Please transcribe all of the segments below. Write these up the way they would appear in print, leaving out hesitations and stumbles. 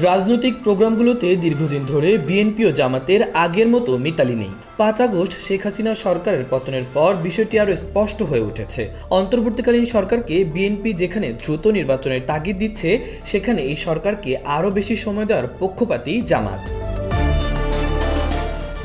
রাজনৈতিক প্রোগ্রামগুলোতে দীর্ঘদিন ধরে বিএনপি ও জামাতের আগের মতো মিতালি নেই। ৫ আগস্ট শেখ হাসিনা সরকারের পতনের পর বিষয়টি আরও স্পষ্ট হয়ে উঠেছে। অন্তর্বর্তীকালীন সরকারকে বিএনপি যেখানে দ্রুত নির্বাচনের তাগিদ দিচ্ছে, সেখানে এই সরকারকে আরও বেশি সময় দেওয়ার পক্ষপাতী জামাত।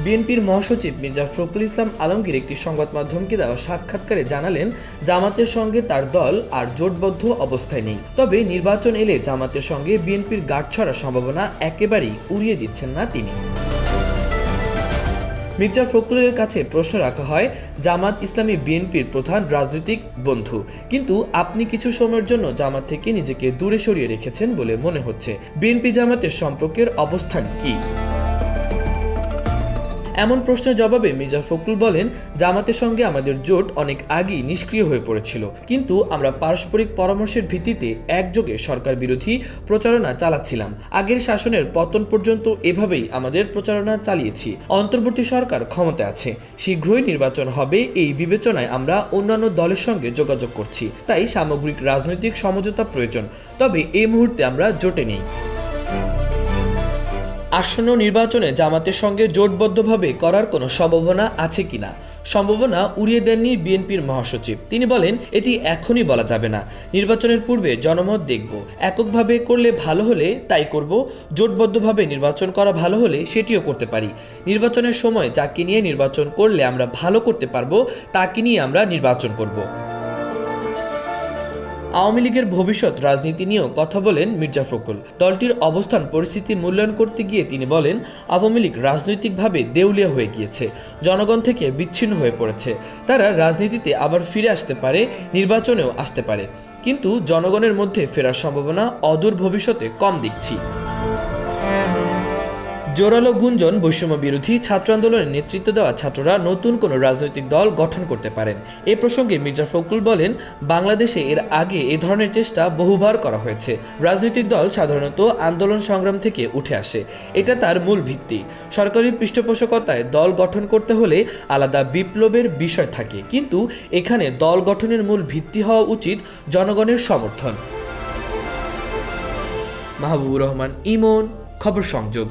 বিএনপির মহাসচিব মির্জা ফখরুল ইসলাম আলমগীর একটি সংবাদ মাধ্যমকে দেওয়া সাক্ষাৎকারে জানালেন, জামাতের সঙ্গে তার দল আর জোটবদ্ধ অবস্থায় নেই। তবে নির্বাচন এলে জামাতের সঙ্গে বিএনপির গাঁটছড়ার সম্ভাবনা একেবারেই উড়িয়ে দিচ্ছেন না তিনি। মির্জা ফখরুলের কাছে প্রশ্ন রাখা হয়, জামাত ইসলামী বিএনপির প্রধান রাজনৈতিক বন্ধু, কিন্তু আপনি কিছু সময়ের জন্য জামাত থেকে নিজেকে দূরে সরিয়ে রেখেছেন বলে মনে হচ্ছে। বিএনপি জামাতের সম্পর্কের অবস্থান কি? এমন প্রশ্নের জবাবে মির্জা ফখরুল বলেন, জামাতের সঙ্গে আমাদের জোট অনেক আগেই নিষ্ক্রিয় হয়ে পড়েছিল, কিন্তু আমরা পারস্পরিক পরামর্শের ভিত্তিতে একযোগে সরকার বিরোধী প্রচারণা চালাচ্ছিলাম। আগের শাসনের পতন পর্যন্ত এভাবেই আমাদের প্রচারণা চালিয়েছি। অন্তর্বর্তী সরকার ক্ষমতায় আছে, শীঘ্রই নির্বাচন হবে, এই বিবেচনায় আমরা অন্যান্য দলের সঙ্গে যোগাযোগ করছি। তাই সামগ্রিক রাজনৈতিক সমঝোতা প্রয়োজন, তবে এই মুহূর্তে আমরা জোটে নেই। আসন্ন নির্বাচনে জামাতের সঙ্গে জোটবদ্ধভাবে করার কোনো সম্ভাবনা আছে কিনা? সম্ভাবনা উড়িয়ে দেননি বিএনপির মহাসচিব। তিনি বলেন, এটি এখনই বলা যাবে না, নির্বাচনের পূর্বে জনমত দেখব। এককভাবে করলে ভালো হলে তাই করব, জোটবদ্ধভাবে নির্বাচন করা ভালো হলে সেটিও করতে পারি। নির্বাচনের সময় যাকে নিয়ে নির্বাচন করলে আমরা ভালো করতে পারবো, তাকে নিয়ে আমরা নির্বাচন করব। আওয়ামী লীগের ভবিষ্যৎ রাজনীতি নিয়েও কথা বলেন মির্জা ফখরুল। দলটির অবস্থান পরিস্থিতি মূল্যায়ন করতে গিয়ে তিনি বলেন, আওয়ামী লীগ রাজনৈতিকভাবে দেউলিয়া হয়ে গিয়েছে, জনগণ থেকে বিচ্ছিন্ন হয়ে পড়েছে। তারা রাজনীতিতে আবার ফিরে আসতে পারে, নির্বাচনেও আসতে পারে, কিন্তু জনগণের মধ্যে ফেরার সম্ভাবনা অদূর ভবিষ্যতে কম দেখছি। জোরালো গুঞ্জন, বৈষম্য বিরোধী ছাত্র আন্দোলনের নেতৃত্ব দেওয়া ছাত্ররা নতুন কোনো রাজনৈতিক দল গঠন করতে পারেন। এ প্রসঙ্গে মির্জা ফখরুল বলেন, বাংলাদেশে এর আগে এ ধরনের চেষ্টা বহুবার করা হয়েছে। রাজনৈতিক দল সাধারণত আন্দোলন সংগ্রাম থেকে উঠে আসে, এটা তার মূল ভিত্তি। সরকারি পৃষ্ঠপোষকতায় দল গঠন করতে হলে আলাদা বিপ্লবের বিষয় থাকে, কিন্তু এখানে দল গঠনের মূল ভিত্তি হওয়া উচিত জনগণের সমর্থন। মাহবুবুর রহমান ইমন, খবর সংযোগ।